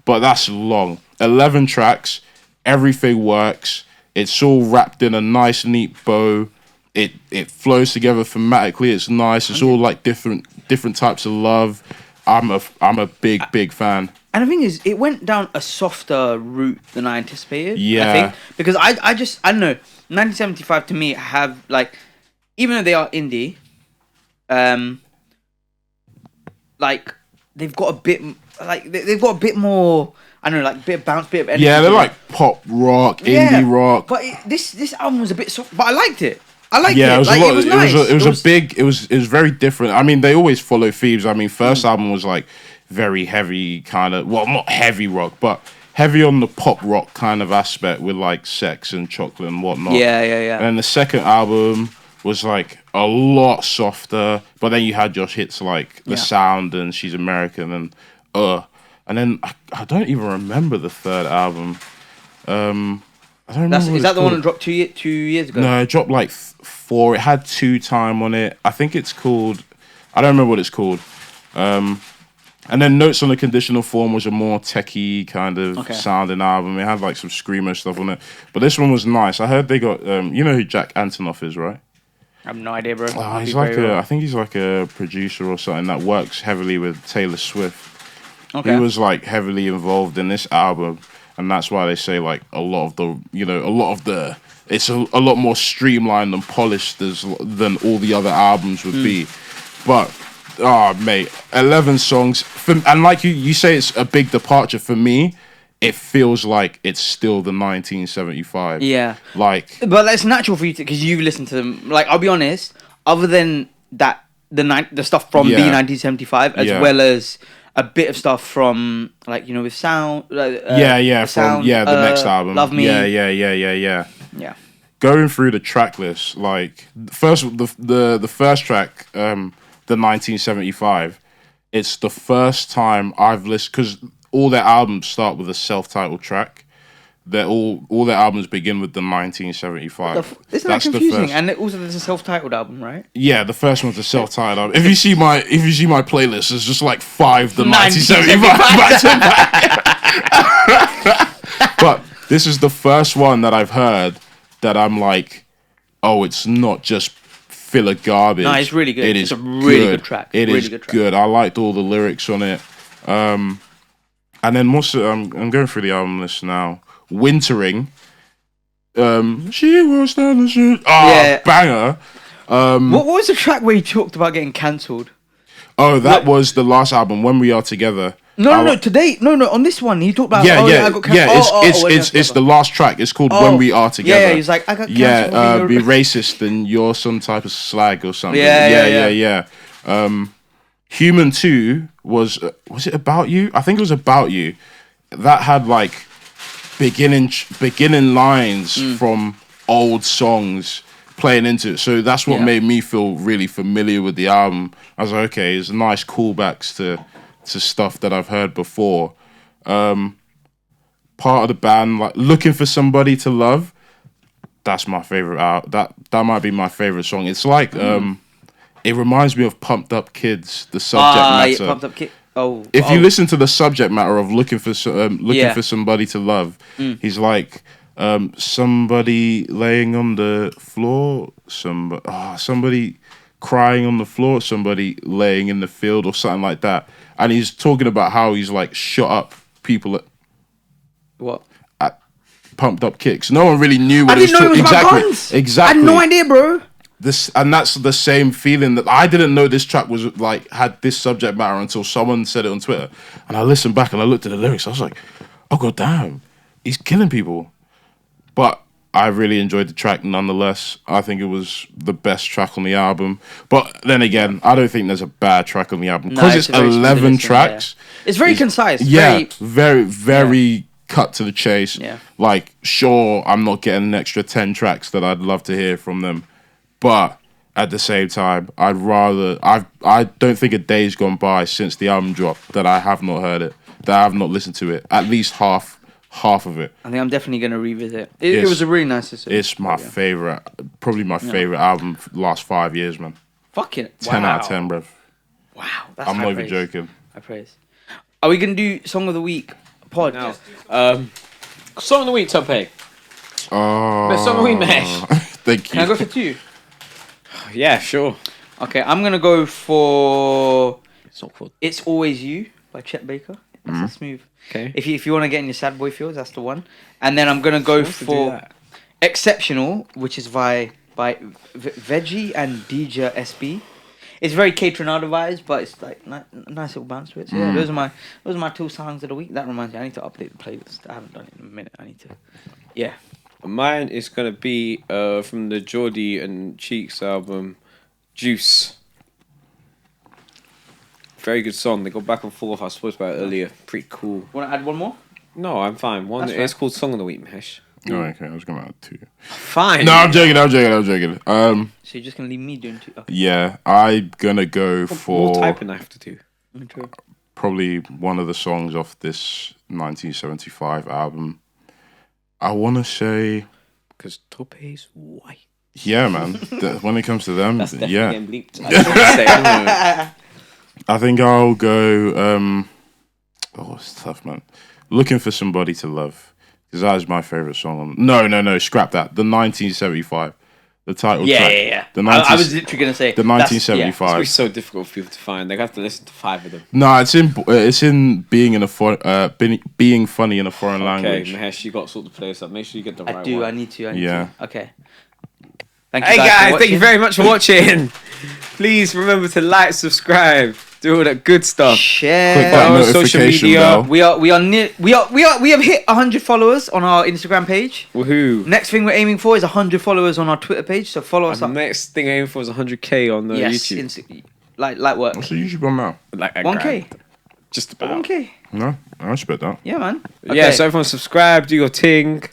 But that's long. 11 tracks. Everything works. It's all wrapped in a nice, neat bow. It flows together thematically. It's nice. It's all like different types of love. I'm a big fan. And the thing is, it went down a softer route than I anticipated. Yeah. I think because I don't know. 1975 to me have like, even though they are indie, like they've got a bit more. I don't know, like, bit of bounce, bit of energy. Yeah, they're like pop rock, indie rock. But this album was a bit soft. But I liked it. It was a lot. It was nice. It was very different. I mean, they always follow themes. I mean, first album was like very heavy kind of, well, not heavy rock, but heavy on the pop rock kind of aspect with like Sex and Chocolate and whatnot. Yeah. And then the second album was like a lot softer, but then you had your hits like The Sound and She's American and then I don't even remember the third album. I don't remember. Is that the one that dropped 2 years ago? No, it dropped like 4. It had 2 Time on it. I think it's called. I don't remember what it's called. And then Notes on the Conditional Form was a more techie kind of sounding album. It had like some screamer stuff on it. But this one was nice. I heard they got. You know who Jack Antonoff is, right? I have no idea, bro. He's like I think he's like a producer or something that works heavily with Taylor Swift. Okay. He was like heavily involved in this album, and that's why they say like a lot of the it's a lot more streamlined and polished than all the other albums would be. But mate, 11 songs and like you say, it's a big departure. For me, it feels like it's still the 1975. Yeah. Like, but that's natural for you because you've listened to them. Like, I'll be honest, other than that, the stuff from the 1975 as well as a bit of stuff from, like, with Sound. the next album. Love Me. Yeah. Going through the track list, like the first track, the 1975. It's the first time I've listened because all their albums start with a self-titled track. All their albums begin with the 1975. Isn't that confusing? And also, there's a self-titled album, right? Yeah, the first one's a self-titled album. If you see my playlist, there's just like 5 the 1975 back to back. But this is the first one that I've heard that I'm like, oh, it's not just filler garbage. No, it's really good. It's a really good track. It really is good track. good. I liked all the lyrics on it. And then I'm going through the album list now. Wintering. She was down the street. Banger. What was the track where you talked about getting cancelled? Oh, that was the last album, When We Are Together. No. Today, no. On this one, he talked about. I got cancelled. It's the last track. It's called When We Are Together. Yeah, he's like, I got cancelled. Be racist and you're some type of slag or something. Yeah. Human 2 was it About You? I think it was About You. That had like beginning lines from old songs playing into it. So that's what made me feel really familiar with the album. I was like, okay, it's nice callbacks to stuff that I've heard before. Part of the band, like Looking for Somebody to Love, that's my favorite out. That might be my favorite song. It's like it reminds me of Pumped Up Kids, the subject matter. Pumped Up Kid. If you listen to the subject matter of looking for somebody to love, he's like somebody laying on the floor, somebody crying on the floor, somebody laying in the field or something like that. And he's talking about how he's like shot up people at Pumped Up Kicks. No one really knew what I didn't know it was about guns. Exactly. I had no idea, bro. That's the same feeling that I didn't know this track was like had this subject matter until someone said it on Twitter, and I listened back and I looked at the lyrics. I was like, oh god damn, he's killing people. But I really enjoyed the track nonetheless. I think it was the best track on the album. But then again, I don't think there's a bad track on the album because it's 11 tracks. Yeah. It's very concise. Yeah, very cut to the chase. Yeah. Like, sure, I'm not getting an extra 10 tracks that I'd love to hear from them. But at the same time, I don't think a day's gone by since the album dropped that I have not heard it, that I have not listened to it. At least half of it. I think I'm definitely going to revisit. It was a really nice decision. It's my favorite, probably my favorite album for the last 5 years, man. Fucking 10 out of 10, bruv. Wow, that's I'm not even joking. High praise. Are we going to do Song of the Week pod? No. Song of the Week, Tope. Best song of the week, Mesh. Thank you. Can I go for 2? Yeah, sure. Okay, I'm gonna go for It's not called. "It's Always You" by Chet Baker. That's a smooth. Okay. If you want to get in your sad boy feels, that's the one. And then I'm gonna go for "Exceptional," which is by Veggie and DJ SB. It's very Kate Renata vibes, but it's like nice little bounce to it. So yeah, those are my 2 songs of the week. That reminds me, I need to update the playlist. I haven't done it in a minute. I need to. Yeah. Mine is gonna be from the Geordie and Cheeks album, Juice. Very good song. They go back and forth. I spoke about it earlier. Pretty cool. Want to add one more? No, I'm fine. That's It's fine. called Song of the Week, Mahesh. Oh, okay, I was gonna add 2. Fine. No, I'm joking. So you're just gonna leave me doing 2? Okay. Yeah, I'm gonna go for More typing I have to do. True. probably one of the songs off this 1975 album. I want to say, Because Tope's white. yeah, man. When it comes to them, That's definitely yeah. getting bleeped. I just want to say it anyway. I think I'll go. It's tough, man. Looking for Somebody to Love, because that is my favorite song. No, scrap that. The 1975, the title track. Yeah. The I was literally gonna say the that's- 1975. It's so difficult for people to find. They have to listen to 5 of them. No, it's in being in a being funny in a foreign language. Okay, Mahesh, you got to sort the place up. Make sure you get the I right do. one. I need to. Yeah. Okay. Thank you Hey guys, guys, for thank you watching. very much for watching. Please remember to like, subscribe, do all that good stuff. Share. Click that on social notification media. bell. We have hit 100 followers on our Instagram page. Woohoo! Next thing we're aiming for is 100 followers on our Twitter page. So follow us The up. next thing I'm aiming for is 100k on Yes, YouTube. like work. What's the YouTube on now? Like a 1K. grand. Just about. 1K. No, I respect that. Yeah, man. Yeah, so everyone subscribe, do your thing.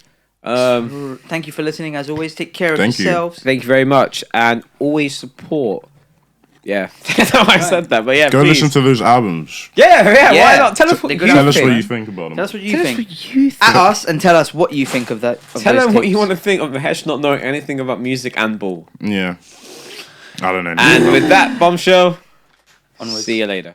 Thank you for listening. As always, take care of Thank you. yourselves. Thank you very much, and always support Yeah, I said that, but yeah, Go please. listen to those albums. Yeah, Yeah. why not? Tell us what They're you good Tell us think. what you think about them. Tell us what you Tell us think. what you think. At us and tell us what you think of that. Of Tell those them what you tapes. want to think of Mahesh not knowing anything about music and ball. Yeah. I don't know. And with that bombshell, Onwards. see you later.